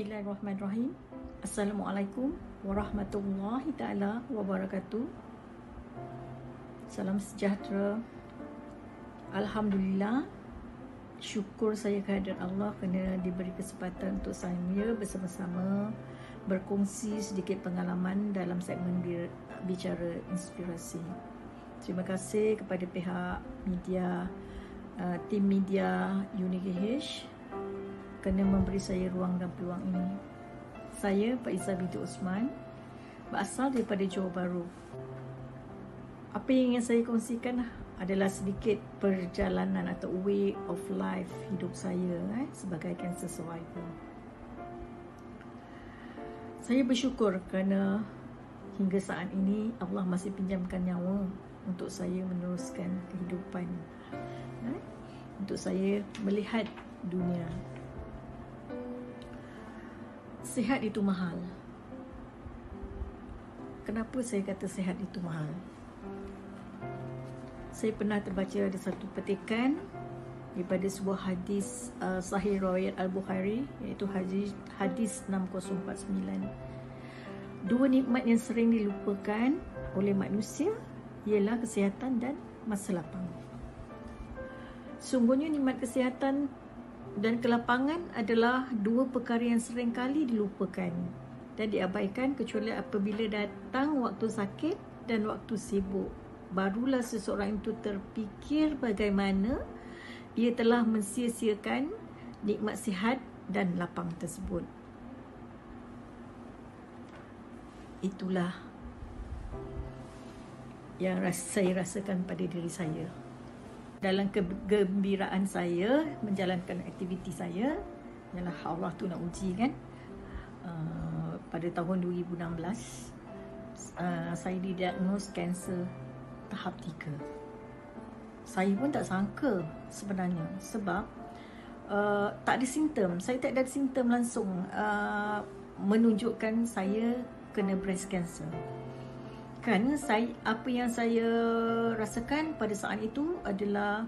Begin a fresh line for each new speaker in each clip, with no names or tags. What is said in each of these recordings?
Bismillahirrahmanirrahim. Assalamualaikum warahmatullahi ta'ala wabarakatuh. Salam sejahtera. Alhamdulillah, syukur saya kehadirat Allah kerana diberi kesempatan untuk saya bersama-sama berkongsi sedikit pengalaman dalam segmen bicara inspirasi. Terima kasih kepada pihak media, tim media UniKH kerana memberi saya ruang dan peluang ini. Saya Faiza binti Osman, berasal daripada Johor Bahru. Apa yang ingin saya kongsikan adalah sedikit perjalanan atau way of life hidup saya sebagai cancer survivor. Saya bersyukur kerana hingga saat ini Allah masih pinjamkan nyawa untuk saya meneruskan kehidupan, untuk saya melihat dunia. Sihat itu mahal. Kenapa saya kata sihat itu mahal? Saya pernah terbaca ada satu petikan daripada sebuah hadis Sahih riwayat Al-Bukhari, iaitu hadis 6049. Dua nikmat yang sering dilupakan oleh manusia ialah kesihatan dan masa lapang. Sungguhnya nikmat kesihatan dan kelapangan adalah dua perkara yang sering kali dilupakan dan diabaikan, kecuali apabila datang waktu sakit dan waktu sibuk. Barulah seseorang itu terfikir bagaimana ia telah mensia-siakan nikmat sihat dan lapang tersebut. Itulah yang saya rasakan pada diri saya. Dalam kegembiraan saya menjalankan aktiviti saya, ialah Allah tu nak uji kan. Pada tahun 2016 saya didiagnos kanser tahap 3. Saya pun tak sangka sebenarnya, sebab tak ada simptom. Saya tak ada simptom langsung menunjukkan saya kena breast cancer. Kerana apa yang saya rasakan pada saat itu adalah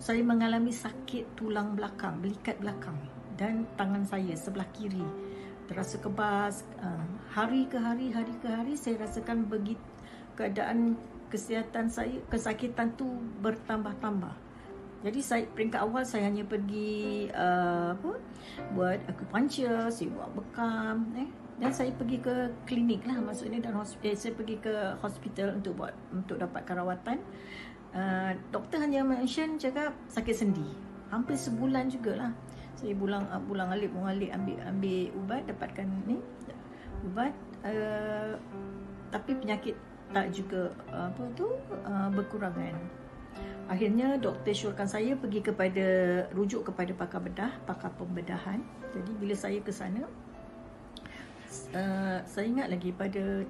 saya mengalami sakit tulang belakang, belikat belakang, dan tangan saya sebelah kiri terasa kebas. Hari ke hari saya rasakan begitu keadaan kesihatan saya, kesakitan tu bertambah-tambah. Jadi peringkat awal saya hanya pergi buat acupuncture, saya buat bekam, dan saya pergi ke klinik lah, maksudnya saya pergi ke hospital untuk dapatkan rawatan. Doktor hanya cakap sakit sendi. Hampir sebulan jugalah saya bulang alik ambil ubat, dapatkan ubat, tapi penyakit tak juga berkurangan. Akhirnya doktor syorkan saya rujuk kepada pakar pembedahan. Jadi bila saya ke sana, saya ingat lagi pada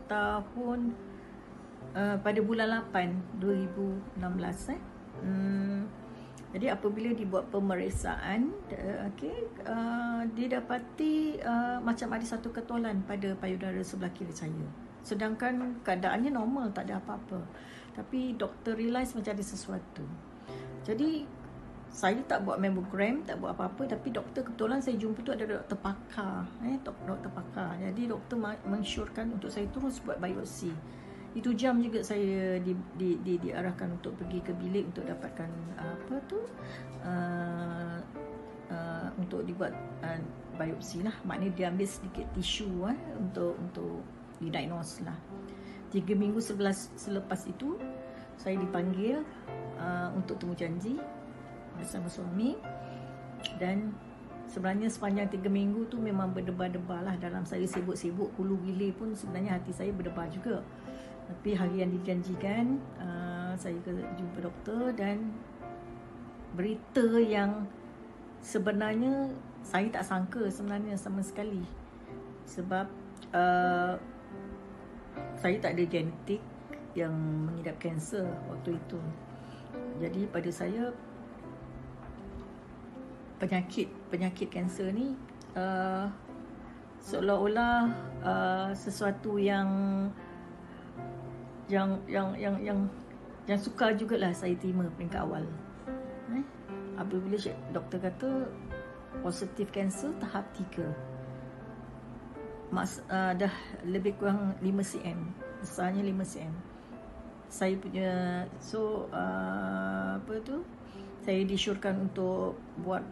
bulan 8 2016 jadi apabila dibuat pemeriksaan, didapati macam ada satu ketolan pada payudara sebelah kiri saya. Sedangkan keadaannya normal, tak ada apa-apa. Tapi doktor realise macam ada sesuatu. Jadi saya tak buat mammogram, tak buat apa-apa, tapi doktor kebetulan saya jumpa tu ada doktor pakar, doktor pakar. Jadi doktor mensyorkan untuk saya terus buat biopsi. Itu jam juga saya diarahkan untuk pergi ke bilik untuk dapatkan untuk dibuat biopsi lah. Maknanya dia ambil sedikit tisu untuk didiagnose lah. 3 minggu selepas itu saya dipanggil untuk temu janji bersama suami, dan sebenarnya sepanjang 3 minggu tu memang berdebar-debar lah dalam saya, sibuk-sibuk, hulu gilir pun sebenarnya hati saya berdebar juga. Tapi hari yang dijanjikan, saya jumpa doktor, dan berita yang sebenarnya saya tak sangka sebenarnya sama sekali, sebab saya tak ada genetik yang mengidap kanser waktu itu. Jadi pada saya penyakit kanser ni seolah-olah sesuatu yang sukar jugalah saya terima peringkat awal. Apabila doktor kata positif kanser tahap 3. Dah lebih kurang 5 cm, besarnya 5 cm. Saya punya, saya disyorkan untuk buat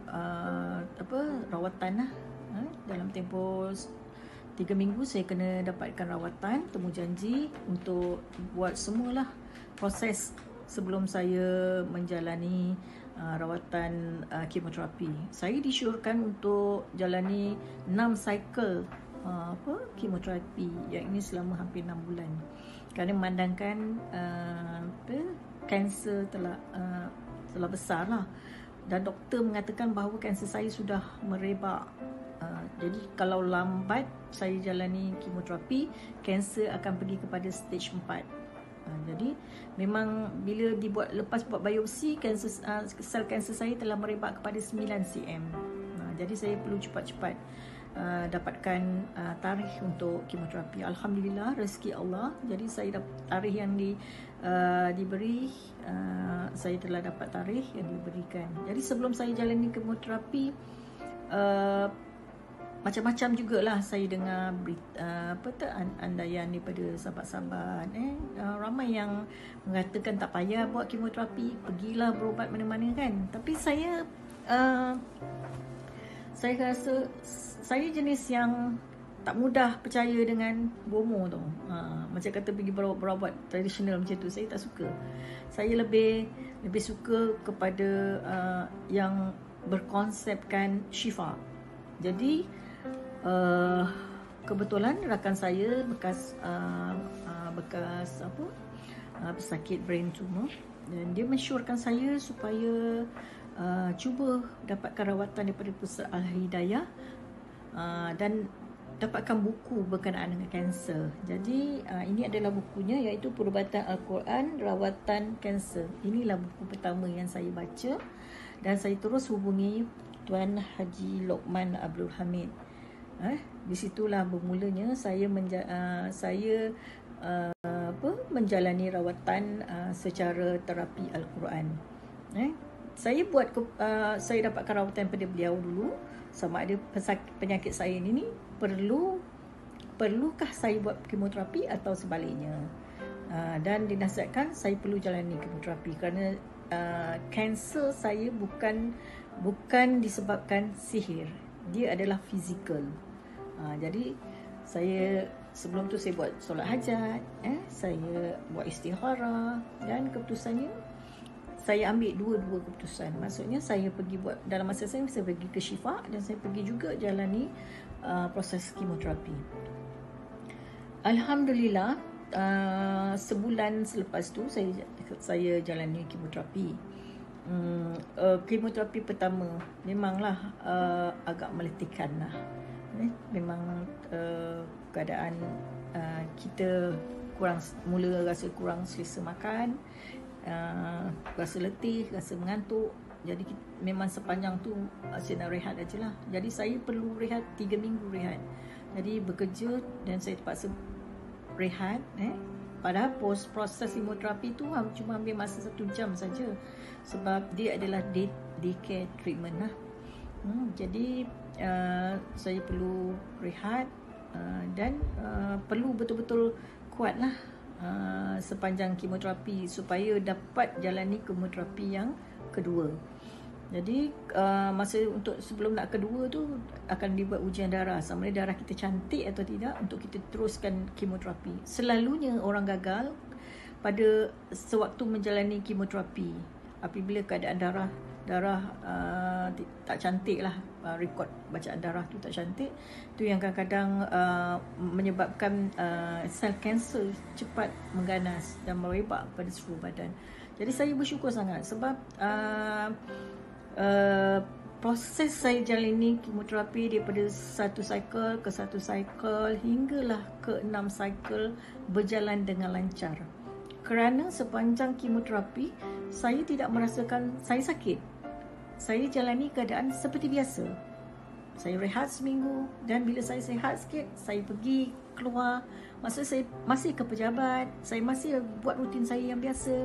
rawatan lah. Dalam tempoh 3 minggu saya kena dapatkan rawatan, temu janji untuk buat semualah proses sebelum saya menjalani rawatan kemoterapi. Saya disyorkan untuk jalani 6 cycle kemoterapi, yang ini selama hampir 6 bulan. Kerana memandangkan kanser telah besar lah, dan doktor mengatakan bahawa kanser saya sudah merebak. Jadi kalau lambat saya jalani kemoterapi, kanser akan pergi kepada stage 4. Jadi memang bila lepas buat biopsi, sel kanser saya telah merebak kepada 9 cm. Jadi saya perlu cepat-cepat dapatkan tarikh untuk kemoterapi. Alhamdulillah, rezeki Allah. Jadi saya dapat tarikh yang diberi, saya telah dapat tarikh yang diberikan. Jadi sebelum saya jalani kemoterapi, macam-macam jugalah saya dengar andaian daripada sahabat-sahabat, ramai yang mengatakan tak payah buat kemoterapi, pergilah berubat mana-mana kan. Tapi saya rasa saya jenis yang tak mudah percaya dengan bomo tu. Macam kata pergi berubat tradisional macam tu, saya tak suka. Saya lebih suka kepada yang berkonsepkan syifa. Jadi kebetulan rakan saya bekas pesakit brain tumor, dan dia mensyorkan saya supaya cuba dapatkan rawatan daripada Pusat Al-Hidayah, dan dapatkan buku berkenaan dengan kanser. Jadi ini adalah bukunya, iaitu Perubatan Al-Quran Rawatan Kanser. Inilah buku pertama yang saya baca, dan saya terus hubungi Tuan Haji Lokman Abdul Hamid. Di situlah bermulanya saya menjalani rawatan secara terapi Al-Quran. Saya dapatkan rawatan pada beliau dulu, sama ada penyakit saya ini perlukah saya buat kemoterapi atau sebaliknya. Dan dinasihatkan saya perlu jalani kemoterapi kerana kanser saya bukan disebabkan sihir, dia adalah fizikal. Jadi saya sebelum tu saya buat solat hajat, saya buat istikharah, dan keputusannya saya ambil dua keputusan. Maksudnya saya pergi buat, dalam masa saya pergi ke Syifa, dan saya pergi juga jalani proses kemoterapi. Alhamdulillah, sebulan selepas tu saya jalani kemoterapi. Kemoterapi pertama memanglah agak meletihkan lah. Memang keadaan kita mula rasa kurang selesa makan, rasa letih, rasa mengantuk. Jadi memang sepanjang tu saya nak rehat aje lah. Jadi saya perlu rehat 3 minggu rehat. Jadi bekerja dan saya terpaksa rehat. Padahal proses kemoterapi tu cuma ambil masa 1 jam saja, sebab dia adalah daycare treatment lah. Jadi saya perlu rehat, dan perlu betul-betul kuat lah sepanjang kemoterapi supaya dapat jalani kemoterapi yang kedua. Jadi masa sebelum nak kedua tu akan dibuat ujian darah, sama ada darah kita cantik atau tidak untuk kita teruskan kemoterapi. Selalunya orang gagal pada sewaktu menjalani kemoterapi apabila keadaan darah tak cantik lah, rekod bacaan darah tu tak cantik. Tu yang kadang-kadang menyebabkan sel kanser cepat mengganas dan merebak pada seluruh badan. Jadi saya bersyukur sangat sebab proses saya jalani kemoterapi daripada 1 cycle ke 1 cycle hinggalah ke 6 cycle berjalan dengan lancar. Kerana sepanjang kemoterapi saya tidak merasakan saya sakit. Saya jalani keadaan seperti biasa. Saya rehat seminggu, dan bila saya sihat sikit, saya pergi keluar. Masa saya masih ke pejabat, saya masih buat rutin saya yang biasa.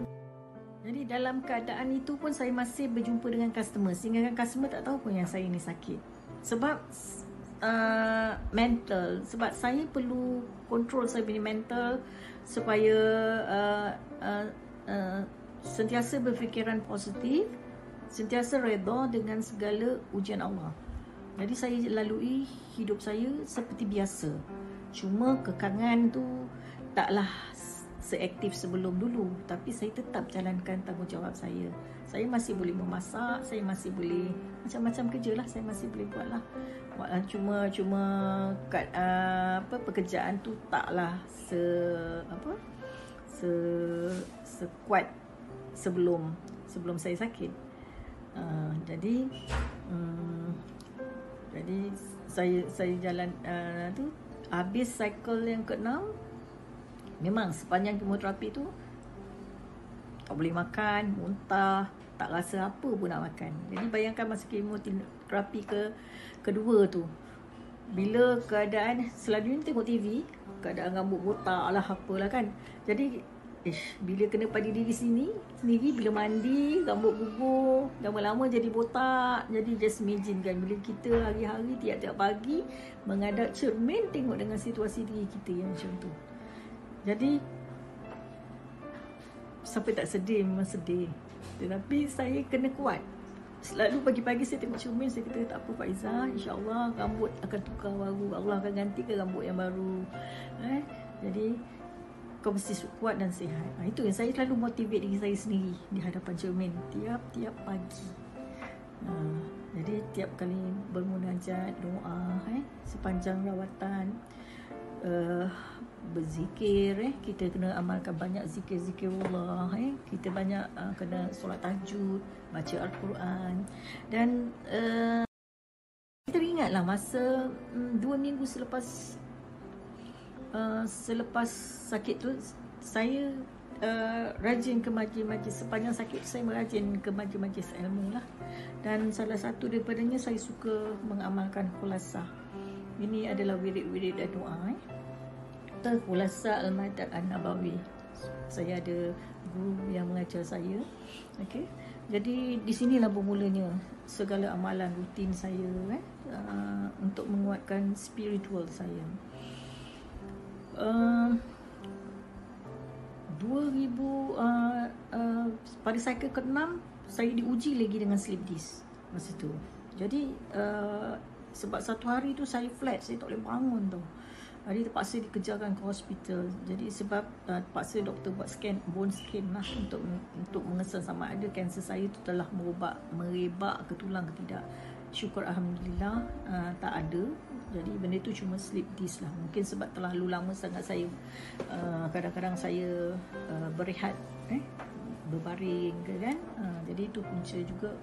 Jadi dalam keadaan itu pun saya masih berjumpa dengan customer, sehingga customer tak tahu pun yang saya ni sakit. Sebab mental, sebab saya perlu kontrol saya punya mental supaya sentiasa berfikiran positif, sentiasa redha dengan segala ujian Allah. Jadi saya lalui hidup saya seperti biasa. Cuma kekangan tu taklah seaktif sebelum dulu, tapi saya tetap jalankan tanggungjawab saya. Saya masih boleh memasak, saya masih boleh macam-macam kerja lah, saya masih boleh buat lah. Cuma pekerjaan tu taklah sekuat sebelum saya sakit. Jadi saya jalan tu habis cycle yang ke-6. Memang sepanjang kemoterapi tu tak boleh makan, muntah, tak rasa apa pun nak makan. Jadi bayangkan masa kemoterapi kedua tu, bila keadaan selalunya tengok TV, keadaan rambut botak lah apalah kan. Jadi bila kena pada diri sendiri, bila mandi rambut gugur, lama-lama jadi botak. Jadi just imagine kan, bila kita hari-hari tiap-tiap pagi menghadap cermin, tengok dengan situasi diri kita yang macam tu. Jadi sampai tak sedih, memang sedih. Tetapi saya kena kuat. Selalu pagi-pagi saya tengok cermin, saya kata tak apa Faizah, insya-Allah rambut akan tukar baru, Allah akan gantikan rambut yang baru. Jadi kau mesti kuat dan sihat. Itu yang saya selalu motivate diri saya sendiri di hadapan cermin tiap-tiap pagi. Jadi tiap kali bermunajat, doa sepanjang rawatan, berzikir, kita kena amalkan banyak zikir-zikirullah, kita banyak kena solat tahajud, baca Al-Quran. Dan teringatlah masa 2 minggu selepas sakit tu, saya rajin ke majlis-majlis. Sepanjang sakit saya merajin ke majlis-majlis ilmu lah. Dan salah satu daripadanya saya suka mengamalkan khulasah. Ini adalah wirid-wirid dan doa. Khulasah Al-Madad An-Nabawi. Saya ada guru yang mengajar saya. Okey. Jadi di sinilah bermulanya segala amalan rutin saya untuk menguatkan spiritual saya. 2000 pada cycle ke-6 saya diuji lagi dengan slip disc masa tu. Jadi sebab satu hari tu saya flat, saya tak boleh bangun tu. Hari terpaksa dikejarkan ke hospital. Jadi sebab terpaksa doktor buat scan, bone scan lah, untuk mengesan sama ada kanser saya tu telah merebak ke tulang ke tidak. Syukur Alhamdulillah tak ada. Jadi benda tu cuma slip disc lah. Mungkin sebab terlalu lama sangat saya kadang-kadang saya berehat, berbaring ke kan. Jadi itu punca juga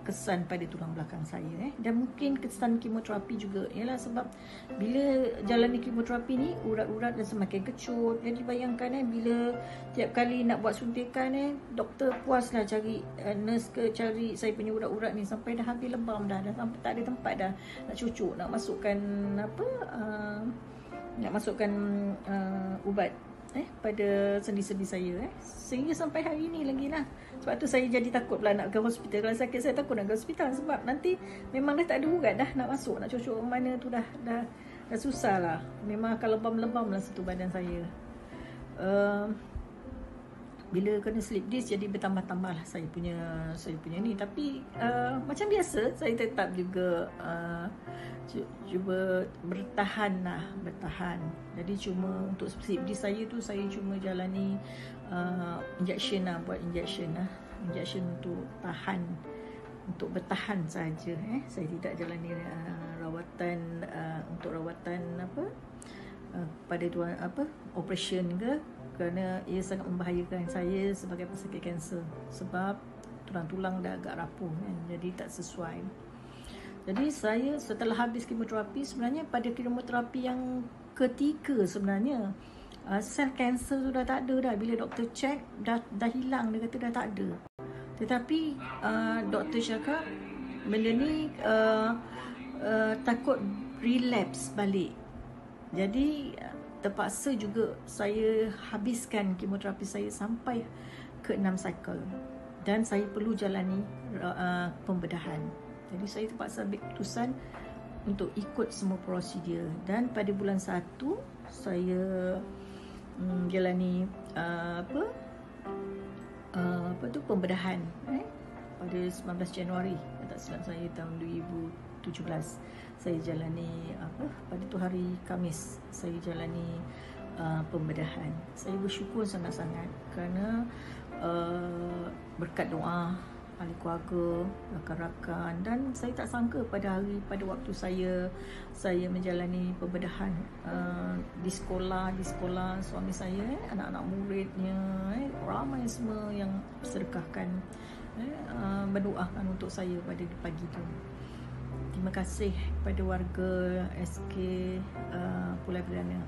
kesan pada tulang belakang saya. Dan mungkin kesan kemoterapi juga. Ialah sebab bila jalani kemoterapi ni, urat-urat dah semakin kecut. Jadi bayangkan bila tiap kali nak buat suntikan, doktor puaslah cari nurse ke cari saya punya urat-urat ni sampai dah habis lebam dah sampai tak ada tempat dah nak cucuk, nak masukkan ubat pada sendi-sendi saya sehingga sampai hari ni lagi lah. Sebab tu saya jadi takut pula nak ke hospital. Kalau sakit saya takut nak ke hospital sebab nanti memang dah tak ada urat dah nak masuk, nak cucuk mana tu dah susah lah. Memang akan lebam-lebam lah satu badan saya. Bila kena slip disc jadi bertambah-tambah lah saya punya ni. Tapi macam biasa saya tetap juga cuba bertahan. Jadi cuma untuk slip disc saya tu saya cuma jalani injection lah, buat injection untuk tahan, untuk bertahan saja. Saya tidak jalani rawatan untuk rawatan pada operation ke, kerana ia sangat membahayakan saya sebagai pesakit kanser sebab tulang-tulang dah agak rapuh kan, jadi tak sesuai. Jadi saya setelah habis kemoterapi, sebenarnya pada kemoterapi yang ketiga sebenarnya sel kanser tu dah tak ada dah. Bila doktor check dah hilang, dia kata dah tak ada. Tetapi doktor cakap benda ni takut relapse balik. Jadi terpaksa juga saya habiskan kemoterapi saya sampai ke 6 cycle, dan saya perlu jalani pembedahan. Jadi saya terpaksa ambil keputusan untuk ikut semua prosedur, dan pada bulan 1 saya jalani pembedahan pada 19 Januari, tak silap saya, tahun 2017. Saya jalani pada tu hari Khamis saya jalani pembedahan. Saya bersyukur sangat-sangat kerana berkat doa ahli keluarga, rakan-rakan, dan saya tak sangka pada waktu saya menjalani pembedahan di sekolah suami saya, anak-anak muridnya, ramai semua yang sedekahkan, mendoakan untuk saya pada pagi tu. Terima kasih kepada warga SK Pulau Perdana.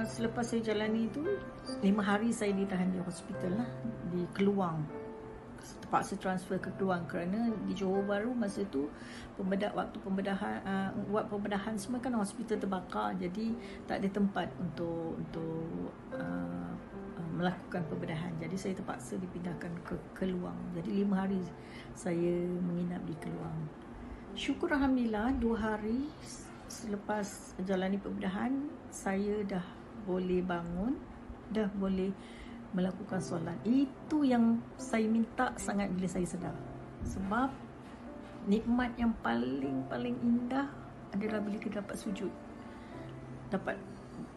Selepas saya jalani tu 5 hari saya ditahan di hospital lah, di Keluang. Terpaksa transfer ke Keluang kerana di Johor Bahru masa tu waktu pembedahan semua kan hospital terbakar, jadi tak ada tempat untuk melakukan pembedahan. Jadi saya terpaksa dipindahkan ke Keluang. Jadi 5 hari saya menginap di Keluang. Syukur Alhamdulillah 2 hari selepas jalani pembedahan saya dah boleh bangun, dah boleh melakukan solat. Itu yang saya minta sangat bila saya sedar. Sebab nikmat yang paling indah adalah bila kita dapat sujud, dapat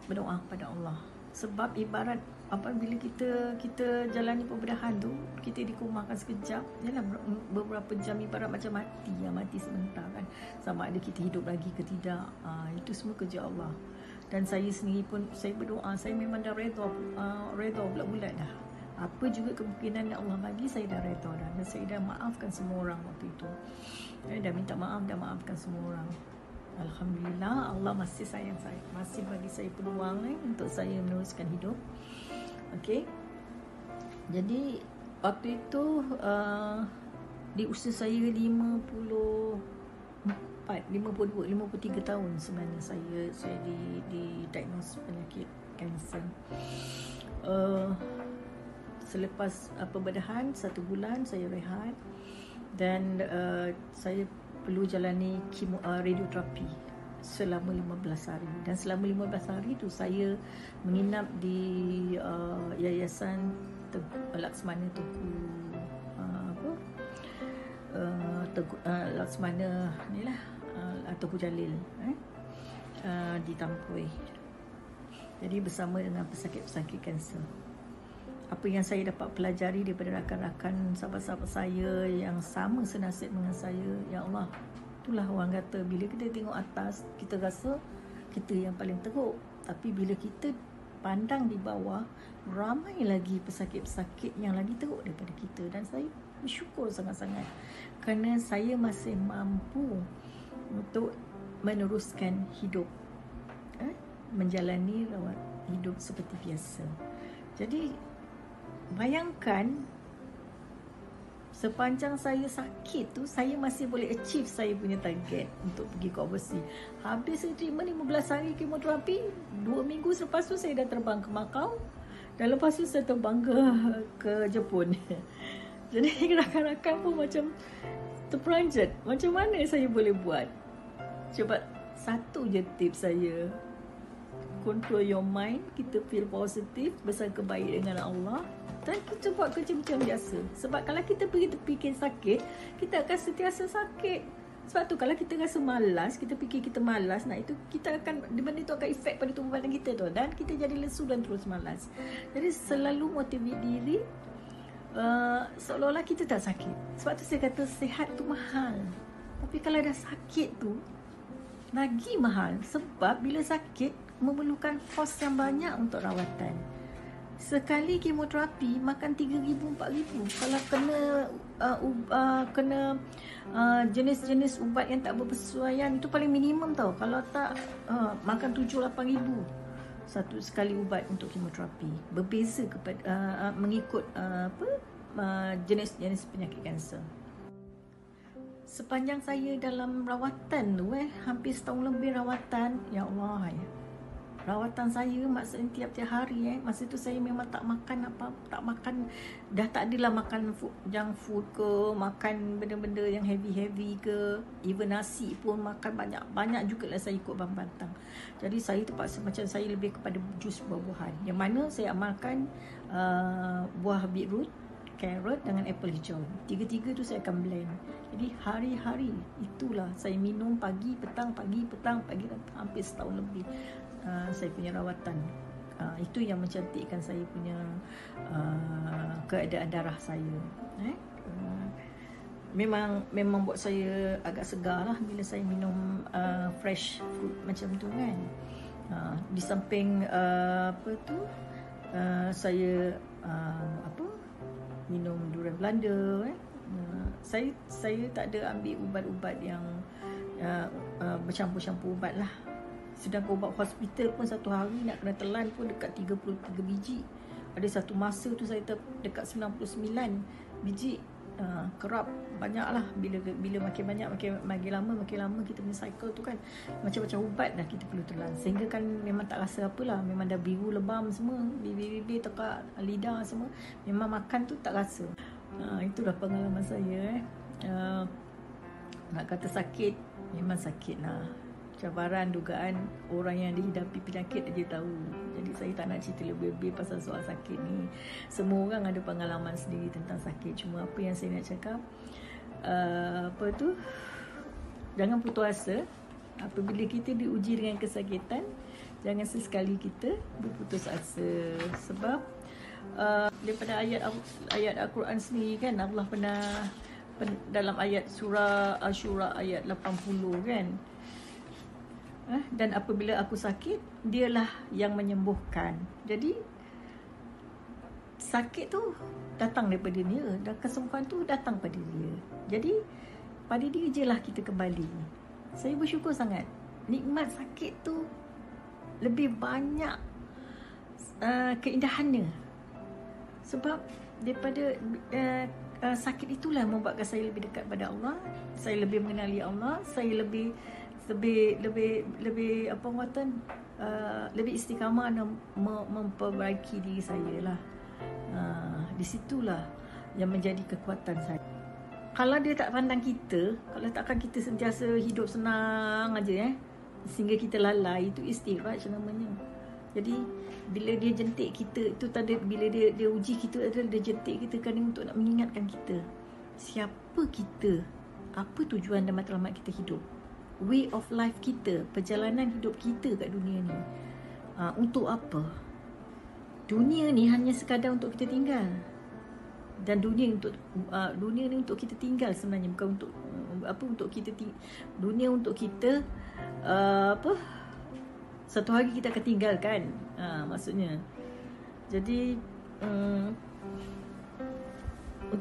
berdoa pada Allah. Sebab ibarat apabila kita jalani pembedahan tu, kita dikumahkan sekejap, yalah beberapa jam, ibarat macam mati sebentar kan, sama ada kita hidup lagi ke tidak. Itu semua kerja Allah. Dan saya sendiri pun saya berdoa, saya memang dah redha bulat-bulat dah. Apa juga kemungkinan yang Allah bagi, saya dah redha dah. Dan saya dah maafkan semua orang waktu itu. Dah minta maaf, dah maafkan semua orang. Alhamdulillah, Allah masih sayang saya, masih bagi saya peluang untuk saya meneruskan hidup. Okey. Jadi waktu itu di usia saya 53 tahun sebenarnya saya didiagnose penyakit kanser. Selepas pembedahan 1 bulan saya rehat, dan saya perlu jalani radioterapi selama 15 hari. Dan selama 15 hari tu saya menginap di Yayasan Laksmana Laksmana ni lah, Tuku Jalil di Tampoi. Jadi bersama dengan pesakit-pesakit kanser. Apa yang saya dapat pelajari daripada rakan-rakan, sahabat-sahabat saya yang sama senasib dengan saya, ya Allah, itulah orang kata bila kita tengok atas kita rasa kita yang paling teruk, tapi bila kita pandang di bawah, ramai lagi pesakit-pesakit yang lagi teruk daripada kita. Dan saya bersyukur sangat-sangat kerana saya masih mampu untuk meneruskan hidup, menjalani rawat hidup seperti biasa. Jadi bayangkan, sepanjang saya sakit tu, saya masih boleh achieve saya punya target untuk pergi ke overseas. Habis saya terima 15 hari kemoterapi, 2 minggu selepas tu saya dah terbang ke Macau, dan lepas tu saya terbang ke Jepun. Jadi rakan-rakan pun macam terperanjat, macam mana saya boleh buat. Coba satu je tips saya, control your mind, kita feel positif, bersangka baik dengan Allah, dan kita buat kerja macam biasa. Sebab kalau kita fikir sakit, kita akan sentiasa sakit. Sebab tu kalau kita rasa malas, kita fikir kita malas, itu kita akan, benda tu akan efek pada tubuh badan kita tu, dan kita jadi lesu dan terus malas. Jadi selalu motivate diri seolah-olah kita tak sakit. Sebab tu saya kata sihat tu mahal, tapi kalau dah sakit tu lagi mahal. Sebab bila sakit memerlukan kos yang banyak untuk rawatan. Sekali kemoterapi makan 3,000, 4,000. Kalau kena jenis-jenis ubat yang tak berpersesuaian, itu paling minimum tau. Kalau tak makan 7-8,000 satu sekali ubat untuk kemoterapi. Berbeza kepada mengikut jenis-jenis penyakit kanser. sepanjang saya dalam rawatan tu hampir setahun lebih rawatan, ya Allah ya. Rawatan saya maksudnya tiap-tiap hari masa tu saya memang tak makan tak makan, dah tak adalah makan junk food ke, makan benda-benda yang heavy ke, even nasi pun makan banyak jugalah saya ikut pantang. Jadi saya terpaksa macam saya lebih kepada jus buah-buahan, yang mana saya amalkan buah beetroot, carrot dengan apple hijau. Tiga-tiga tu saya akan blend. Jadi hari-hari itulah saya minum pagi petang hampir setahun lebih. Saya punya rawatan. Itu yang mencantikkan saya punya keadaan darah saya. Memang buat saya agak segar lah bila saya minum fresh fruit macam tu kan. Di samping saya minum durian Belanda. Saya tak ada ambil ubat-ubat yang bercampur-campur ubat lah. Sedangkan ubat hospital pun satu hari nak kena telan pun dekat 33 biji. Ada satu masa tu saya dekat 99 biji. Kerap banyak lah. Bila makin banyak makin lama kita punya cycle tu kan, macam-macam ubat dah kita perlu telan, sehingga kan memang tak rasa apalah. Memang dah biru lebam semua, bibir tekak lidah semua, memang makan tu tak rasa. Itulah pengalaman saya. Nak kata sakit, memang sakit lah. Cabaran, dugaan orang yang dihidapi penyakit dia tahu. Jadi saya tak nak cerita lebih-lebih pasal soal sakit ni. Semua orang ada pengalaman sendiri tentang sakit. Cuma apa yang saya nak cakap, jangan putus asa. Apabila kita diuji dengan kesakitan, jangan sesekali kita berputus asa. Sebab daripada ayat Al-Quran sendiri kan, Allah pernah dalam ayat surah Asyura ayat 80 kan, dan apabila aku sakit, dialah yang menyembuhkan. Jadi sakit tu datang daripada dia, dan kesembuhan tu datang pada dia. Jadi pada dia je lah kita kembali. Saya bersyukur sangat. Nikmat sakit tu lebih banyak keindahannya. Sebab daripada sakit itulah membuatkan saya lebih dekat pada Allah. Saya lebih mengenali Allah. Saya lebih istiqamah dan memperbaiki diri saya lah. Di situlah yang menjadi kekuatan saya. Kalau dia tak pandang kita, kalau takkan kita sentiasa hidup senang aja sehingga kita lalai, itu istiraj namanya. Jadi bila dia jentik kita, itu tadi bila dia uji kita adalah dia jentik kita kan untuk nak mengingatkan kita siapa kita, apa tujuan dan matlamat kita hidup, way of life kita, perjalanan hidup kita kat dunia ni. Untuk apa? Dunia ni hanya sekadar untuk kita tinggal. Dan dunia ni untuk kita tinggal sebenarnya, bukan untuk kita dunia untuk kita satu hari kita akan tinggalkan, maksudnya. Jadi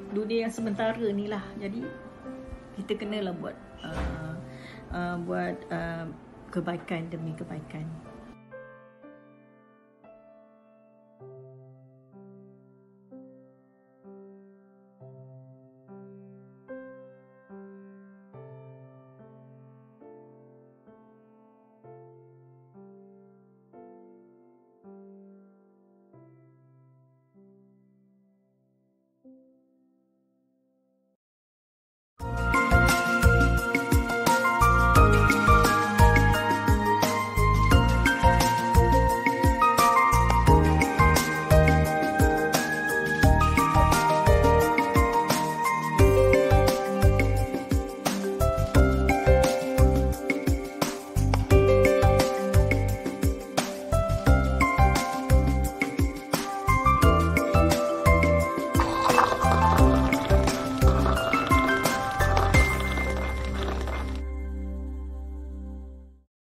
dunia yang sementara ni lah. Jadi kita kenalah buat kebaikan demi kebaikan.